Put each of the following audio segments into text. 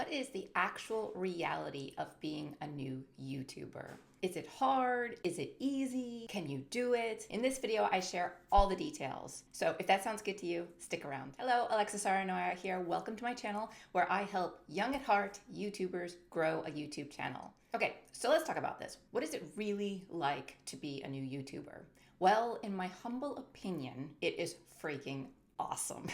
What is the actual reality of being a new YouTuber? Is it hard? Is it easy? Can you do it? In this video, I share all the details. So if that sounds good to you, stick around. Hello, Saarenoja here. Welcome to my channel where I help young at heart YouTubers grow a YouTube channel. Okay, so let's talk about this. What is it really like to be a new YouTuber? Well, in my humble opinion, it is freaking awesome.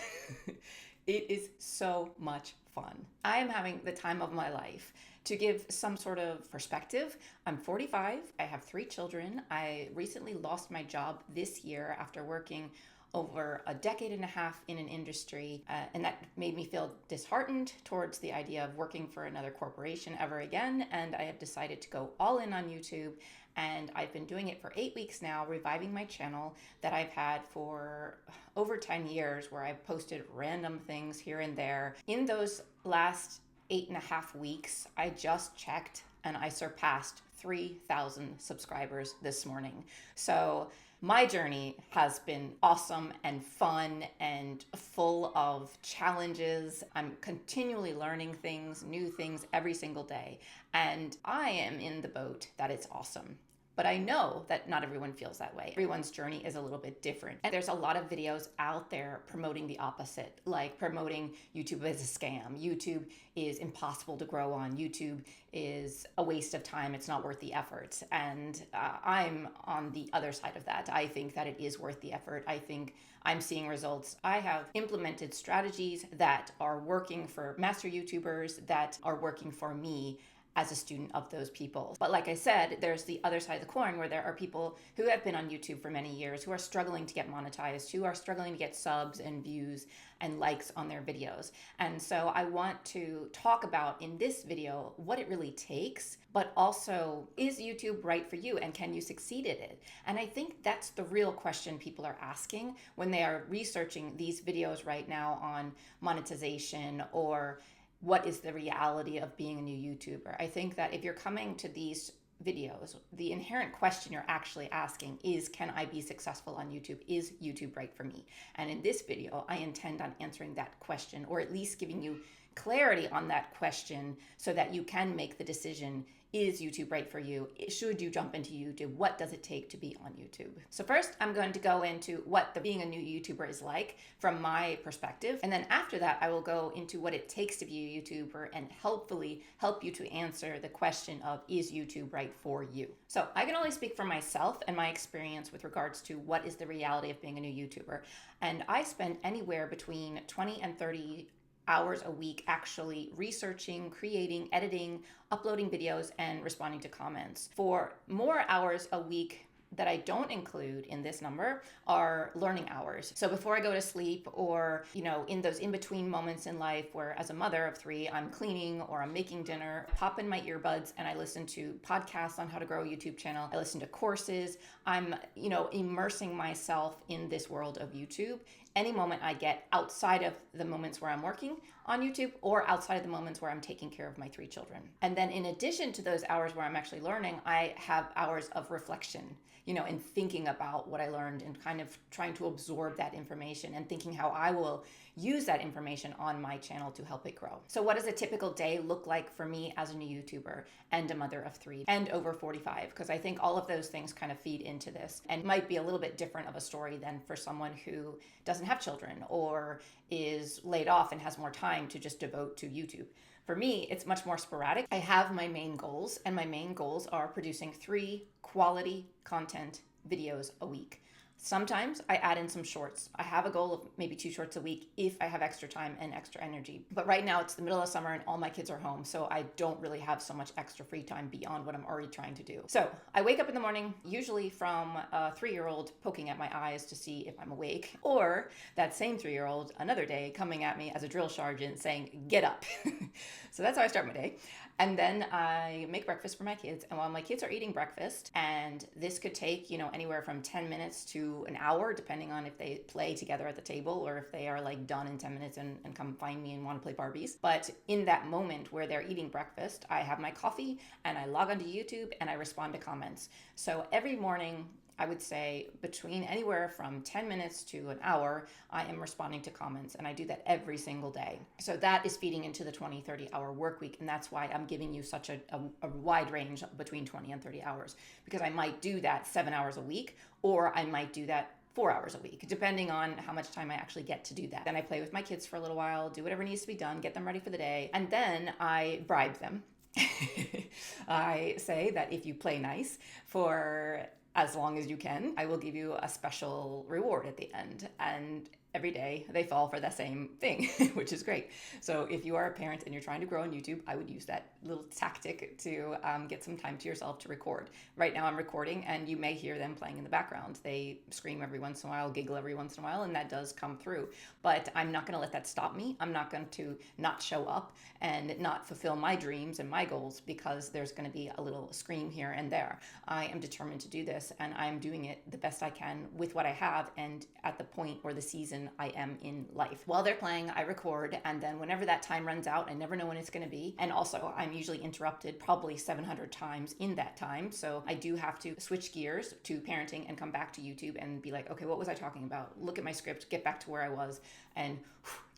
It is so much fun. I am having the time of my life. To give some sort of perspective, I'm 45, I have 3 children. I recently lost my job this year after working over a decade and a half in an industry, and that made me feel disheartened towards the idea of working for another corporation ever again, and I have decided to go all in on YouTube, and I've been doing it for 8 weeks now, reviving my channel that I've had for over 10 years, where I've posted random things here and there. In those last 8.5 weeks, I just checked and I surpassed 3,000 subscribers this morning. So my journey has been awesome and fun and full of challenges. I'm continually learning things, new things every single day. And I am in the boat that it's awesome. But I know that not everyone feels that way. Everyone's journey is a little bit different. And there's a lot of videos out there promoting the opposite, like promoting YouTube as a scam. YouTube is impossible to grow on. YouTube is a waste of time. It's not worth the effort. And I'm on the other side of that. I think that it is worth the effort. I think I'm seeing results. I have implemented strategies that are working for master YouTubers, that are working for me as a student of those people. But like I said, there's the other side of the coin where there are people who have been on YouTube for many years, who are struggling to get monetized, who are struggling to get subs and views and likes on their videos. And so I want to talk about in this video what it really takes, but also, is YouTube right for you and can you succeed at it? And I think that's the real question people are asking when they are researching these videos right now on monetization or what is the reality of being a new YouTuber. I think that if you're coming to these videos, the inherent question you're actually asking is, can I be successful on YouTube? Is YouTube right for me? And in this video, I intend on answering that question, or at least giving you clarity on that question so that you can make the decision, is YouTube right for you? Should you jump into YouTube? What does it take to be on YouTube? So first, I'm going to go into what being a new YouTuber is like from my perspective. And then after that, I will go into what it takes to be a YouTuber and hopefully help you to answer the question of, is YouTube right for you? So I can only speak for myself and my experience with regards to what is the reality of being a new YouTuber. And I spend anywhere between 20 and 30 hours a week actually researching, creating, editing, uploading videos, and responding to comments. For more hours a week that I don't include in this number are learning hours. So before I go to sleep, or, in those in-between moments in life where as a mother of 3, I'm cleaning or I'm making dinner, I pop in my earbuds and I listen to podcasts on how to grow a YouTube channel. I listen to courses. I'm, immersing myself in this world of YouTube. Any moment I get outside of the moments where I'm working on YouTube or outside of the moments where I'm taking care of my 3 children. And then in addition to those hours where I'm actually learning, I have hours of reflection, and thinking about what I learned and kind of trying to absorb that information and thinking how I will use that information on my channel to help it grow. So what does a typical day look like for me as a new YouTuber and a mother of 3 and over 45? Because I think all of those things kind of feed into this and might be a little bit different of a story than for someone who doesn't have children or is laid off and has more time to just devote to YouTube. For me, it's much more sporadic. I have my main goals, and my main goals are producing 3 quality content videos a week. Sometimes I add in some shorts. I have a goal of maybe 2 shorts a week if I have extra time and extra energy. But right now it's the middle of summer and all my kids are home, so I don't really have so much extra free time beyond what I'm already trying to do. So I wake up in the morning, usually from a 3-year-old poking at my eyes to see if I'm awake, or that same 3-year-old another day coming at me as a drill sergeant saying, get up. So that's how I start my day. And then I make breakfast for my kids. And while my kids are eating breakfast, and this could take, anywhere from 10 minutes to an hour, depending on if they play together at the table or if they are like done in 10 minutes and come find me and want to play Barbies. But in that moment where they're eating breakfast, I have my coffee and I log onto YouTube and I respond to comments. So every morning I would say between anywhere from 10 minutes to an hour, I am responding to comments, and I do that every single day. So that is feeding into the 20, 30-hour work week, and that's why I'm giving you such a wide range between 20 and 30 hours, because I might do that 7 hours a week, or I might do that 4 hours a week, depending on how much time I actually get to do that. Then I play with my kids for a little while, do whatever needs to be done, get them ready for the day, and then I bribe them. I say that if you play nice for as long as you can, I will give you a special reward at the end. And every day they fall for the same thing, which is great. So if you are a parent and you're trying to grow on YouTube, I would use that little tactic to get some time to yourself to record. Right now I'm recording, and you may hear them playing in the background. They scream every once in a while, giggle every once in a while, and that does come through. But I'm not going to let that stop me. I'm not going to not show up and not fulfill my dreams and my goals because there's going to be a little scream here and there. I am determined to do this, and I'm doing it the best I can with what I have and at the point or the season I am in life. While they're playing, I record, and then whenever that time runs out, I never know when it's going to be. And also, I'm usually interrupted probably 700 times in that time. So I do have to switch gears to parenting and come back to YouTube and be like, okay, what was I talking about? Look at my script, get back to where I was, and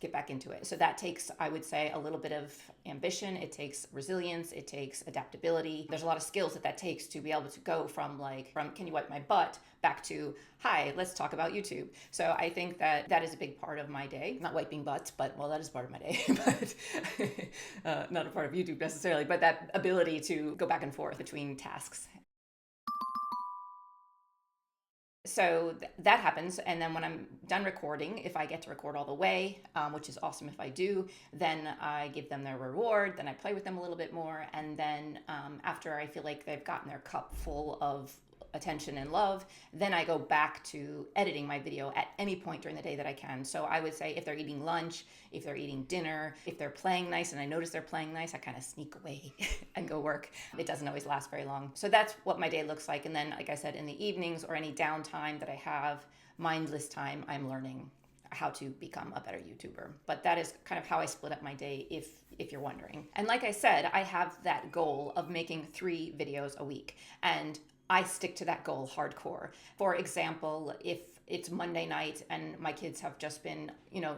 get back into it. So that takes, I would say, a little bit of ambition. It takes resilience. It takes adaptability. There's a lot of skills that takes to be able to go from can you wipe my butt back to, hi, let's talk about YouTube. So I think that is a big part of my day. Not wiping butts, but well, that is part of my day, but not a part of YouTube necessarily, but that ability to go back and forth between tasks. So that happens, and then when I'm done recording, if I get to record all the way, which is awesome if I do, then I give them their reward, then I play with them a little bit more, and then after I feel like they've gotten their cup full of attention and love, then I go back to editing my video at any point during the day that I can. So I would say if they're eating lunch, if they're eating dinner, if they're playing nice and I notice they're playing nice, I kind of sneak away and go work. It doesn't always last very long. So that's what my day looks like. And then, like I said, in the evenings or any downtime that I have, mindless time, I'm learning how to become a better YouTuber. But that is kind of how I split up my day, if you're wondering. And like I said, I have that goal of making 3 videos a week, and I stick to that goal hardcore. For example, if it's Monday night and my kids have just been,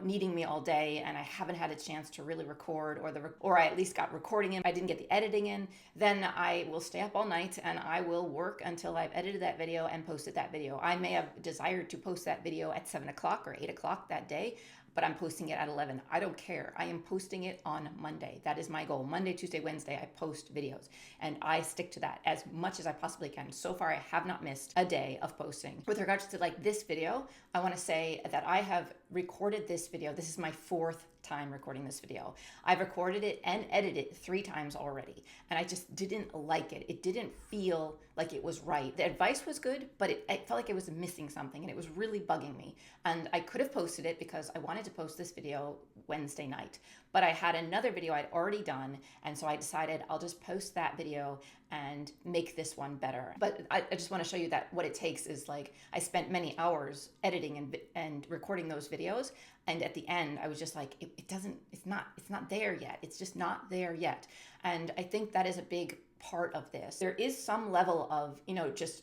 needing me all day and I haven't had a chance to really record, or I at least got recording in, I didn't get the editing in, then I will stay up all night and I will work until I've edited that video and posted that video. I may have desired to post that video at 7 o'clock or 8 o'clock that day, but I'm posting it at 11. I don't care. I am posting it on Monday. That is my goal. Monday, Tuesday, Wednesday, I post videos, and I stick to that as much as I possibly can. So far, I have not missed a day of posting. With regards to this video, I want to say that I have recorded this video. This is my 4th time recording this video. I've recorded it and edited it 3 times already, and I just didn't like it. It didn't feel like it was right. The advice was good, but it felt like it was missing something, and it was really bugging me. And I could have posted it because I wanted to post this video Wednesday night, but I had another video I'd already done, and so I decided I'll just post that video and make this one better. But I just want to show you that what it takes is I spent many hours editing and recording those videos, and at the end I was just like, it's not there yet. It's just not there yet. And I think that is a big part of this. There is some level of, just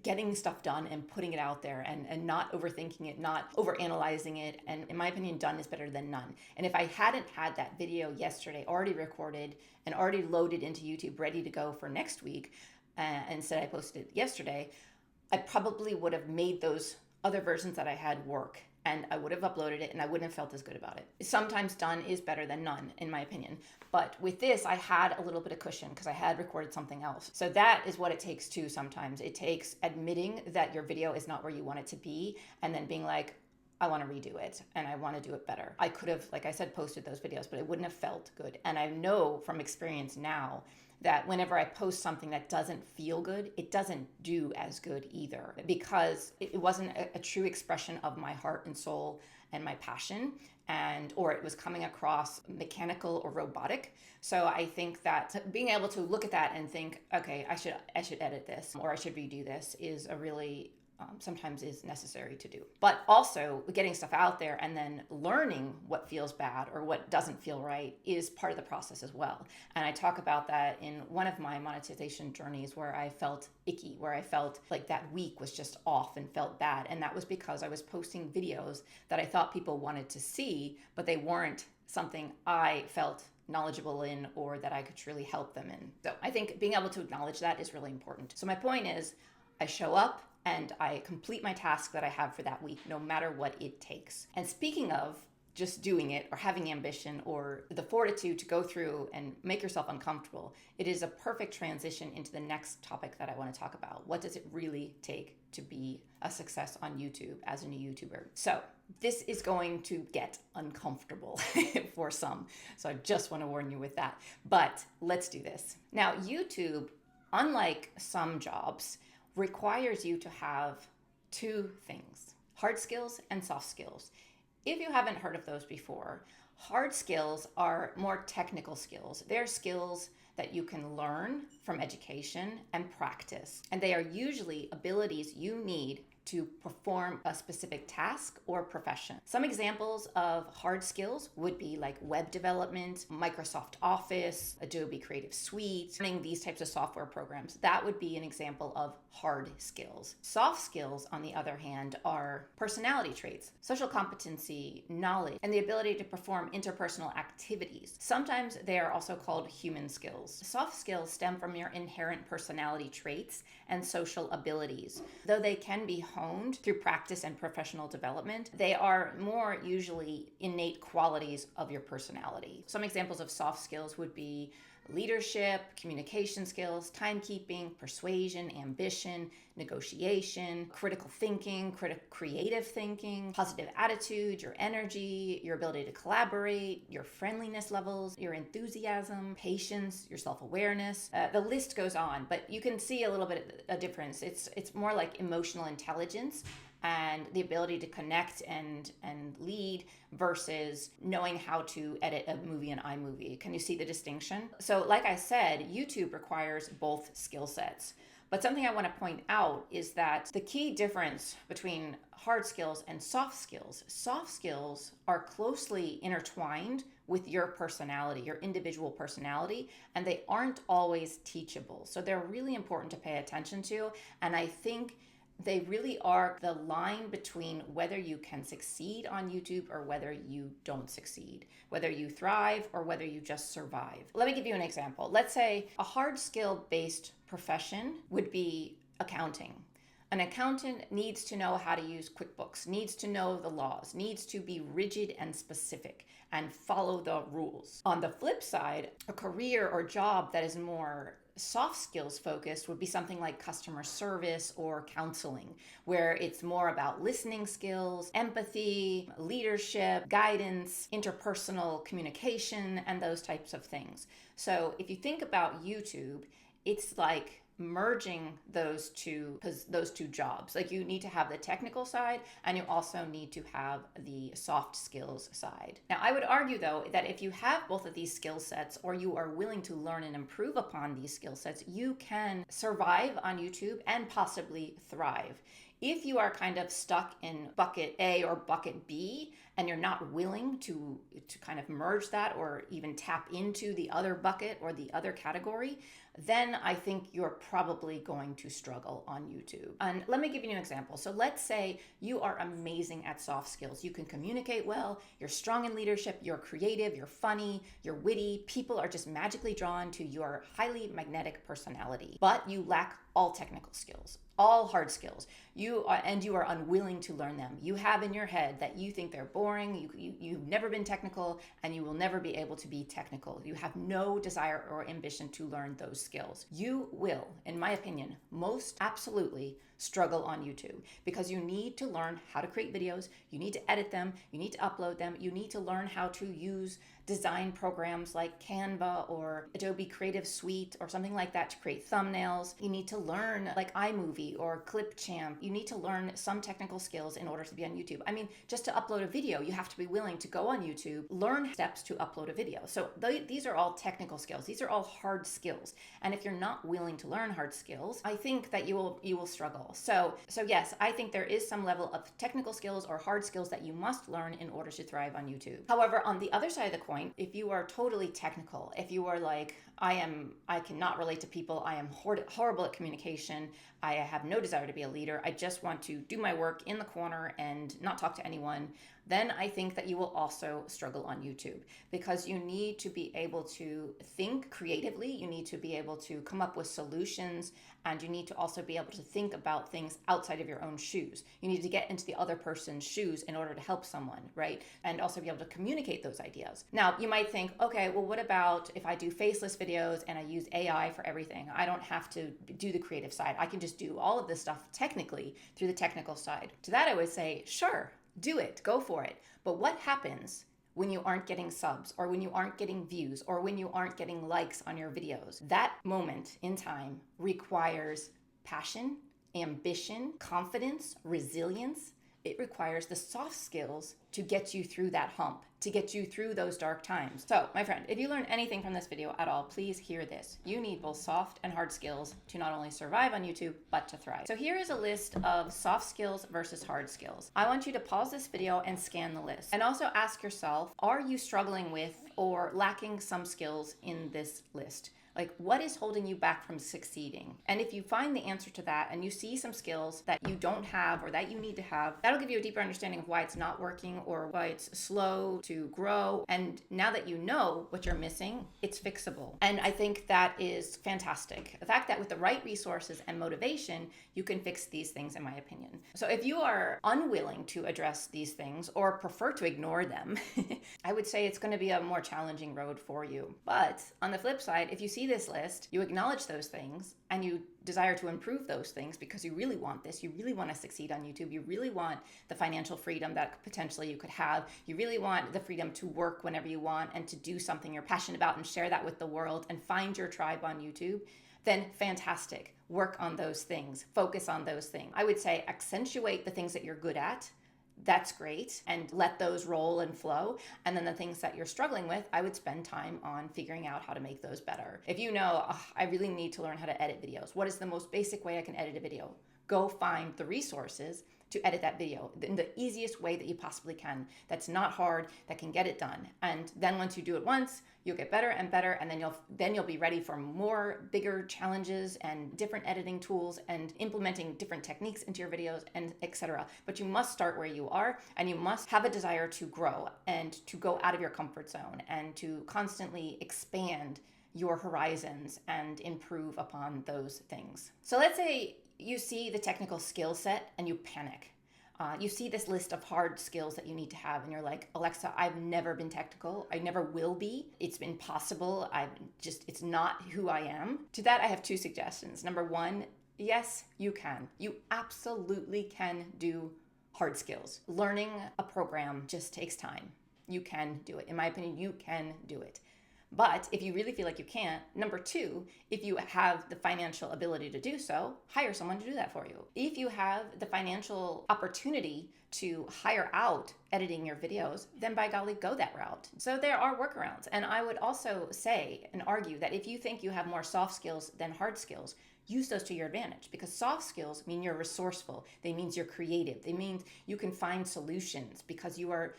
getting stuff done and putting it out there and not overthinking it, not overanalyzing it. And in my opinion, done is better than none. And if I hadn't had that video yesterday already recorded and already loaded into YouTube, ready to go for next week, instead I posted it yesterday, I probably would have made those other versions that I had work, and I would have uploaded it and I wouldn't have felt as good about it. Sometimes done is better than none, in my opinion. But with this, I had a little bit of cushion because I had recorded something else. So that is what it takes too sometimes. It takes admitting that your video is not where you want it to be, and then being like, I want to redo it and I want to do it better. I could have, like I said, posted those videos, but it wouldn't have felt good. And I know from experience now that whenever I post something that doesn't feel good, it doesn't do as good either, because it wasn't a true expression of my heart and soul and my passion, or it was coming across mechanical or robotic. So I think that being able to look at that and think, okay, I should edit this, or I should redo this, is a really sometimes is necessary to do. But also getting stuff out there and then learning what feels bad or what doesn't feel right is part of the process as well. And I talk about that in one of my monetization journeys where I felt icky, where I felt like that week was just off and felt bad. And that was because I was posting videos that I thought people wanted to see, but they weren't something I felt knowledgeable in or that I could truly help them in. So I think being able to acknowledge that is really important. So my point is, I show up and I complete my task that I have for that week, no matter what it takes. And speaking of just doing it or having ambition or the fortitude to go through and make yourself uncomfortable, it is a perfect transition into the next topic that I want to talk about. What does it really take to be a success on YouTube as a new YouTuber? So this is going to get uncomfortable for some. So I just want to warn you with that. But let's do this. Now, YouTube, unlike some jobs, requires you to have two things: hard skills and soft skills. If you haven't heard of those before, hard skills are more technical skills. They're skills that you can learn from education and practice. And they are usually abilities you need to perform a specific task or profession. Some examples of hard skills would be like web development, Microsoft Office, Adobe Creative Suite, learning these types of software programs. That would be an example of hard skills. Soft skills, on the other hand, are personality traits, social competency, knowledge, and the ability to perform interpersonal activities. Sometimes they are also called human skills. Soft skills stem from your inherent personality traits and social abilities. Though they can be honed through practice and professional development, they are more usually innate qualities of your personality. Some examples of soft skills would be leadership, communication skills, timekeeping, persuasion, ambition, negotiation, critical thinking, creative thinking, positive attitude, your energy, your ability to collaborate, your friendliness levels, your enthusiasm, patience, your self-awareness. The list goes on, but you can see a little bit of a difference. It's more like emotional intelligence and the ability to connect and lead versus knowing how to edit a movie in iMovie. Can you see the distinction? So like I said, YouTube requires both skill sets. But something I want to point out is that the key difference between hard skills and soft skills are closely intertwined with your personality, your individual personality, and they aren't always teachable. So they're really important to pay attention to. And I think they really are the line between whether you can succeed on YouTube or whether you don't succeed, whether you thrive or whether you just survive. Let me give you an example. Let's say a hard skill-based profession would be accounting. An accountant needs to know how to use QuickBooks, needs to know the laws, needs to be rigid and specific and follow the rules. On the flip side, a career or job that is more soft skills focused would be something like customer service or counseling, where it's more about listening skills, empathy, leadership, guidance, interpersonal communication, and those types of things. So if you think about YouTube, it's like merging those two jobs. Like you need to have the technical side and you also need to have the soft skills side. Now, I would argue though that if you have both of these skill sets or you are willing to learn and improve upon these skill sets, you can survive on YouTube and possibly thrive. If you are kind of stuck in bucket A or bucket B and you're not willing to kind of merge that or even tap into the other bucket or the other category, then I think you're probably going to struggle on YouTube. And let me give you an example. So let's say you are amazing at soft skills. You can communicate well, you're strong in leadership, you're creative, you're funny, you're witty. People are just magically drawn to your highly magnetic personality, but you lack all technical skills, all hard skills. You are unwilling to learn them. You have in your head that you think they're boring, you've never been technical, and you will never be able to be technical. You have no desire or ambition to learn those skills. You will, in my opinion, most absolutely struggle on YouTube because you need to learn how to create videos, you need to edit them, you need to upload them, you need to learn how to use design programs like Canva or Adobe Creative Suite or something like that to create thumbnails. You need to learn like iMovie or Clipchamp. You need to learn some technical skills in order to be on YouTube. I mean, just to upload a video, you have to be willing to go on YouTube, learn steps to upload a video. So these are all technical skills. These are all hard skills. And if you're not willing to learn hard skills, I think that you will struggle. So yes, I think there is some level of technical skills or hard skills that you must learn in order to thrive on YouTube. However, on the other side of the coin, if you are totally technical, if you are like, I cannot relate to people, I am horrible at communication, I have no desire to be a leader, I just want to do my work in the corner and not talk to anyone, then I think that you will also struggle on YouTube, because you need to be able to think creatively, you need to be able to come up with solutions, and you need to also be able to think about things outside of your own shoes. You need to get into the other person's shoes in order to help someone, right? And also be able to communicate those ideas. Now, you might think, okay, well, what about if I do faceless videos and I use AI for everything? I don't have to do the creative side. I can just do all of this stuff technically through the technical side. To that, I would say, sure, do it, go for it. But what happens when you aren't getting subs, or when you aren't getting views, or when you aren't getting likes on your videos? That moment in time requires passion, ambition, confidence, resilience. It requires the soft skills to get you through that hump, to get you through those dark times. So, my friend, if you learned anything from this video at all, please hear this. You need both soft and hard skills to not only survive on YouTube, but to thrive. So here is a list of soft skills versus hard skills. I want you to pause this video and scan the list. And also ask yourself, are you struggling with or lacking some skills in this list? Like, what is holding you back from succeeding? And if you find the answer to that and you see some skills that you don't have or that you need to have, that'll give you a deeper understanding of why it's not working or why it's slow to grow. And now that you know what you're missing, it's fixable. And I think that is fantastic. The fact that with the right resources and motivation, you can fix these things, in my opinion. So if you are unwilling to address these things or prefer to ignore them, I would say it's going to be a more challenging road for you. But on the flip side, if you see this list, you acknowledge those things, and you desire to improve those things because you really want this, you really want to succeed on YouTube, you really want the financial freedom that potentially you could have, you really want the freedom to work whenever you want and to do something you're passionate about and share that with the world and find your tribe on YouTube, then fantastic. Work on those things. Focus on those things. I would say accentuate the things that you're good at. That's great. And let those roll and flow. And then the things that you're struggling with, I would spend time on figuring out how to make those better. If you know, I really need to learn how to edit videos. What is the most basic way I can edit a video? Go find the resources to edit that video in the easiest way that you possibly can. That's not hard, that can get it done. And then once you do it once, you'll get better and better, and then you'll be ready for more bigger challenges and different editing tools and implementing different techniques into your videos and etc. But you must start where you are, and you must have a desire to grow and to go out of your comfort zone and to constantly expand your horizons and improve upon those things. So let's say you see the technical skill set and you panic. You see this list of hard skills that you need to have, and you're like, Alexa, I've never been technical. I never will be. It's impossible. It's not who I am. To that, I have two suggestions. Number one, yes, you can. You absolutely can do hard skills. Learning a program just takes time. You can do it. In my opinion, you can do it. But if you really feel like you can't, number two, if you have the financial ability to do so, hire someone to do that for you. If you have the financial opportunity to hire out editing your videos, then by golly, go that route. So there are workarounds. And I would also say and argue that if you think you have more soft skills than hard skills, use those to your advantage, because soft skills mean you're resourceful. They mean you're creative. They mean you can find solutions because you are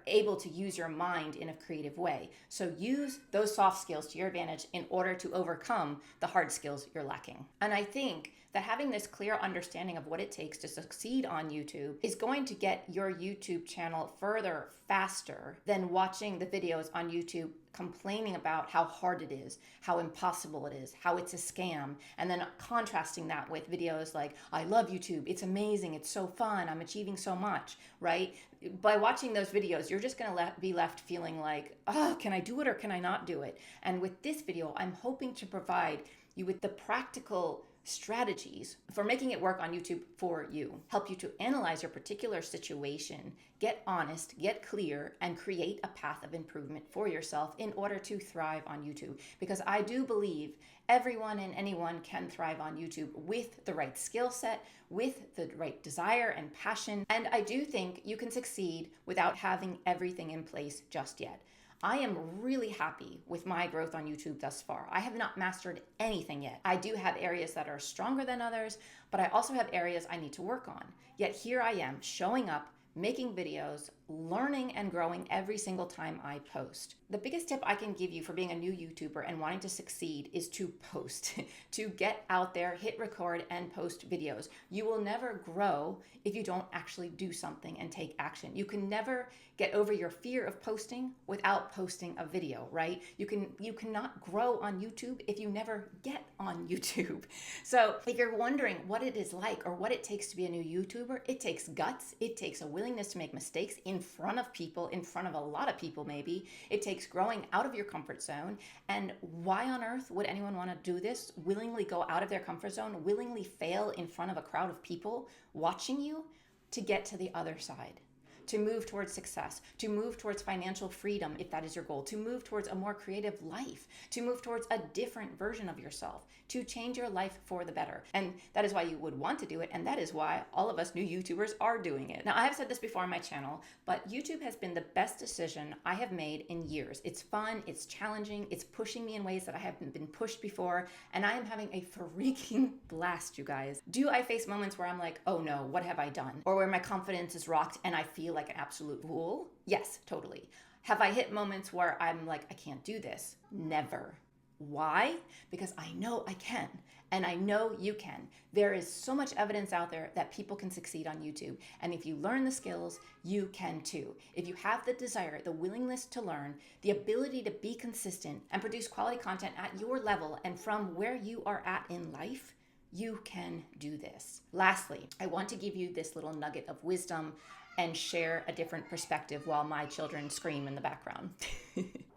able to use your mind in a creative way. So use those soft skills to your advantage in order to overcome the hard skills you're lacking. And I think that having this clear understanding of what it takes to succeed on YouTube is going to get your YouTube channel further faster than watching the videos on YouTube complaining about how hard it is, how impossible it is, how it's a scam, and then contrasting that with videos like, I love YouTube, it's amazing, it's so fun, I'm achieving so much, right? By watching those videos, you're just gonna be left feeling like, oh, can I do it or can I not do it? And with this video, I'm hoping to provide you with the practical strategies for making it work on YouTube for you, help you to analyze your particular situation, get honest, get clear, and create a path of improvement for yourself in order to thrive on YouTube. Because I do believe everyone and anyone can thrive on YouTube with the right skill set, with the right desire and passion. And I do think you can succeed without having everything in place just yet. I am really happy with my growth on YouTube thus far. I have not mastered anything yet. I do have areas that are stronger than others, but I also have areas I need to work on. Yet here I am showing up, making videos, learning and growing every single time I post. The biggest tip I can give you for being a new YouTuber and wanting to succeed is to post, to get out there, hit record, and post videos. You will never grow if you don't actually do something and take action. You can never get over your fear of posting without posting a video, right? You cannot grow on YouTube if you never get on YouTube. So if you're wondering what it is like or what it takes to be a new YouTuber, it takes guts, it takes a willingness to make mistakes in front of people, in front of a lot of people maybe. It takes growing out of your comfort zone. And why on earth would anyone want to do this? Willingly go out of their comfort zone, willingly fail in front of a crowd of people watching you to get to the other side, to move towards success, to move towards financial freedom if that is your goal, to move towards a more creative life, to move towards a different version of yourself, to change your life for the better. And that is why you would want to do it, and that is why all of us new YouTubers are doing it. Now, I have said this before on my channel, but YouTube has been the best decision I have made in years. It's fun, it's challenging, it's pushing me in ways that I haven't been pushed before, and I am having a freaking blast, you guys. Do I face moments where I'm like, oh no, what have I done? Or where my confidence is rocked and I feel like an absolute fool? Yes, totally. Have I hit moments where I'm like, I can't do this? Never. Why? Because I know I can, and I know you can. There is so much evidence out there that people can succeed on YouTube, and if you learn the skills, you can too. If you have the desire, the willingness to learn, the ability to be consistent and produce quality content at your level and from where you are at in life, you can do this. Lastly, I want to give you this little nugget of wisdom and share a different perspective while my children scream in the background.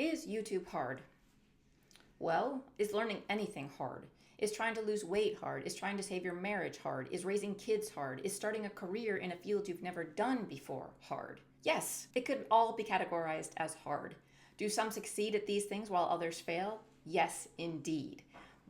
Is YouTube hard? Well, is learning anything hard? Is trying to lose weight hard? Is trying to save your marriage hard? Is raising kids hard? Is starting a career in a field you've never done before hard? Yes, it could all be categorized as hard. Do some succeed at these things while others fail? Yes, indeed.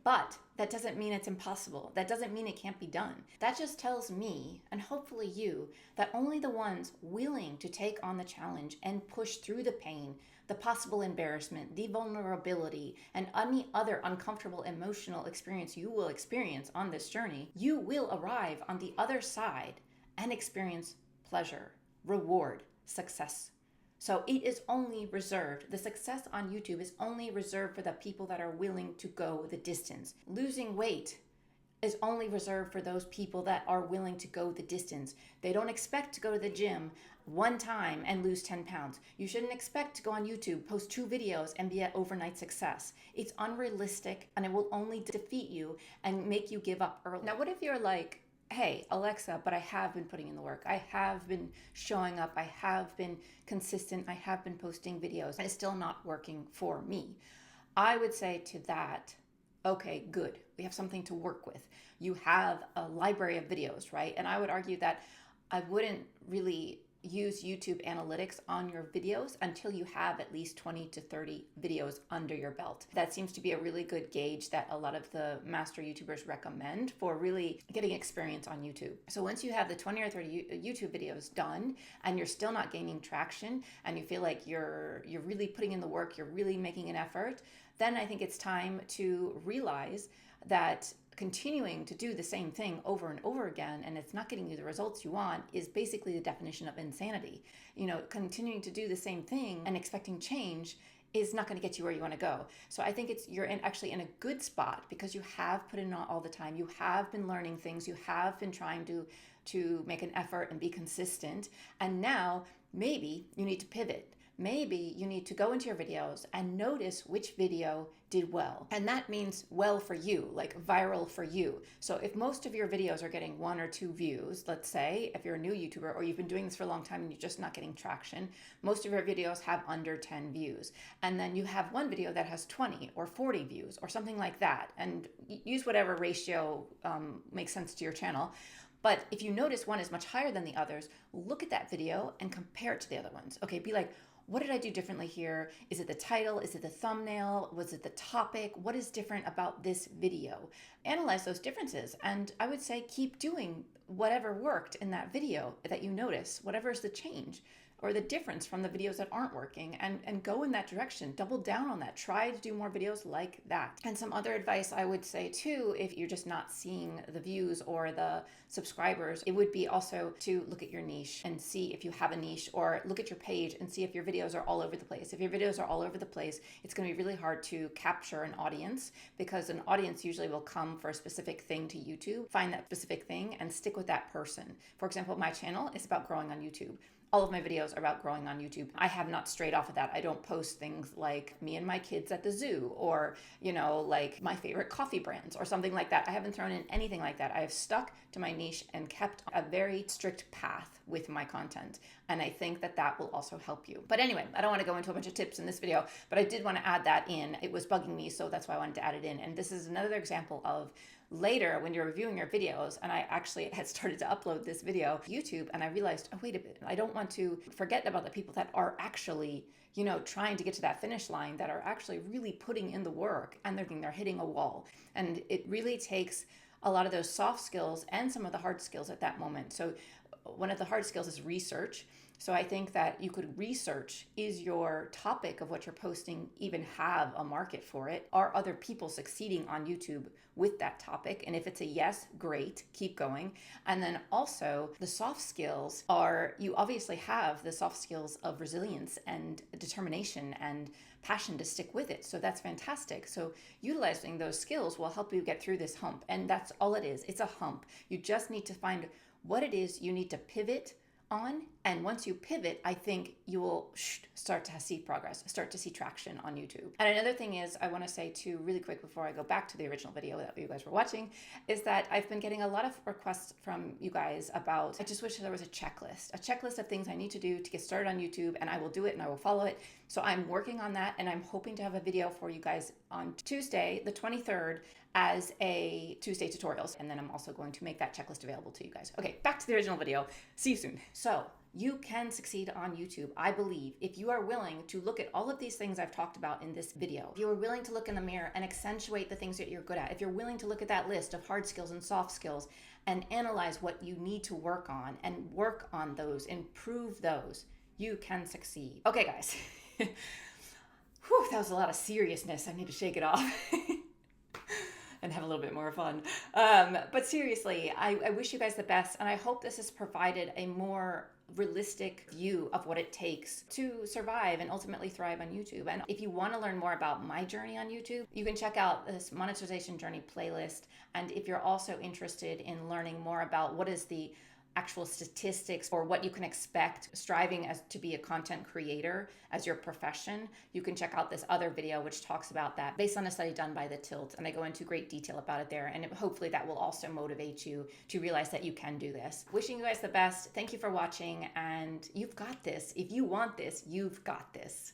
But that doesn't mean it's impossible. That doesn't mean it can't be done. That just tells me, and hopefully you, that only the ones willing to take on the challenge and push through the pain, the possible embarrassment, the vulnerability, and any other uncomfortable emotional experience you will experience on this journey, you will arrive on the other side and experience pleasure, reward, success. So it is only reserved, the success on YouTube is only reserved for the people that are willing to go the distance. Losing weight is only reserved for those people that are willing to go the distance. They don't expect to go to the gym one time and lose 10 pounds. You shouldn't expect to go on YouTube, post 2 videos, and be an overnight success. It's unrealistic, and it will only defeat you and make you give up early. Now, what if you're like, hey, Alexa, but I have been putting in the work. I have been showing up. I have been consistent. I have been posting videos. And it's still not working for me. I would say to that, okay, good. We have something to work with. You have a library of videos, right? And I would argue that I wouldn't really use YouTube analytics on your videos until you have at least 20 to 30 videos under your belt. That seems to be a really good gauge that a lot of the master YouTubers recommend for really getting experience on YouTube. So once you have the 20 or 30 YouTube videos done and you're still not gaining traction and you feel like you're really putting in the work, you're really making an effort, then I think it's time to realize that continuing to do the same thing over and over again and it's not getting you the results you want is basically the definition of insanity. You know, continuing to do the same thing and expecting change is not going to get you where you want to go. So I think you're actually in a good spot because you have put in all the time. You have been learning things. You have been trying to make an effort and be consistent. And now maybe you need to pivot. maybe you need to go into your videos and notice which video did well. And that means well for you, like viral for you. So if most of your videos are getting 1 or 2 views, let's say, if you're a new YouTuber or you've been doing this for a long time and you're just not getting traction, most of your videos have under 10 views. And then you have one video that has 20 or 40 views or something like that. And use whatever ratio makes sense to your channel. But if you notice one is much higher than the others, look at that video and compare it to the other ones. Okay, be like, what did I do differently here? Is it the title? Is it the thumbnail? Was it the topic? What is different about this video? Analyze those differences. And I would say keep doing whatever worked in that video that you notice, whatever is the change or the difference from the videos that aren't working, and go in that direction. Double down on that. Try to do more videos like that. And some other advice I would say too, if you're just not seeing the views or the subscribers, it would be also to look at your niche and see if you have a niche, or look at your page and see if your videos are all over the place. If your videos are all over the place, it's going to be really hard to capture an audience, because an audience usually will come for a specific thing to YouTube, find that specific thing and stick with that person. For example, my channel is about growing on YouTube. All of my videos are about growing on YouTube. I have not strayed off of that. I don't post things like me and my kids at the zoo, or, like my favorite coffee brands or something like that. I haven't thrown in anything like that. I have stuck to my niche and kept a very strict path with my content. And I think that that will also help you. But anyway, I don't want to go into a bunch of tips in this video, but I did want to add that in. It was bugging me, so that's why I wanted to add it in. And this is another example of later when you're reviewing your videos, and I actually had started to upload this video to YouTube, and I realized, oh, wait a bit, I don't want to forget about the people that are actually, trying to get to that finish line, that are actually really putting in the work, and they're hitting a wall. And it really takes a lot of those soft skills and some of the hard skills at that moment. So one of the hard skills is research. So I think that you could research, is your topic of what you're posting even have a market for it? Are other people succeeding on YouTube with that topic? And if it's a yes, great, keep going. And then also the soft skills are, you obviously have the soft skills of resilience and determination and passion to stick with it. So that's fantastic. So utilizing those skills will help you get through this hump. And that's all it is. It's a hump. You just need to find what it is you need to pivot on. And once you pivot, I think you will start to see progress, start to see traction on YouTube. And another thing is, I want to say too, really quick before I go back to the original video that you guys were watching, is that I've been getting a lot of requests from you guys about, I just wish there was a checklist of things I need to do to get started on YouTube, and I will do it and I will follow it. So I'm working on that, and I'm hoping to have a video for you guys on Tuesday, the 23rd, as a Tuesday tutorials. And then I'm also going to make that checklist available to you guys. Okay, back to the original video. See you soon. So you can succeed on YouTube, I believe, if you are willing to look at all of these things I've talked about in this video. If you are willing to look in the mirror and accentuate the things that you're good at, if you're willing to look at that list of hard skills and soft skills and analyze what you need to work on and work on those, improve those, you can succeed. Okay, guys. Whew, that was a lot of seriousness. I need to shake it off. And have a little bit more fun. But seriously, I wish you guys the best, and I hope this has provided a more realistic view of what it takes to survive and ultimately thrive on YouTube. And if you want to learn more about my journey on YouTube, you can check out this monetization journey playlist. And if you're also interested in learning more about what is the actual statistics or what you can expect striving as to be a content creator as your profession, you can check out this other video which talks about that based on a study done by the Tilt, and I go into great detail about it there, and hopefully that will also motivate you to realize that you can do this. Wishing you guys the best. Thank you for watching, and you've got this. If you want this, you've got this.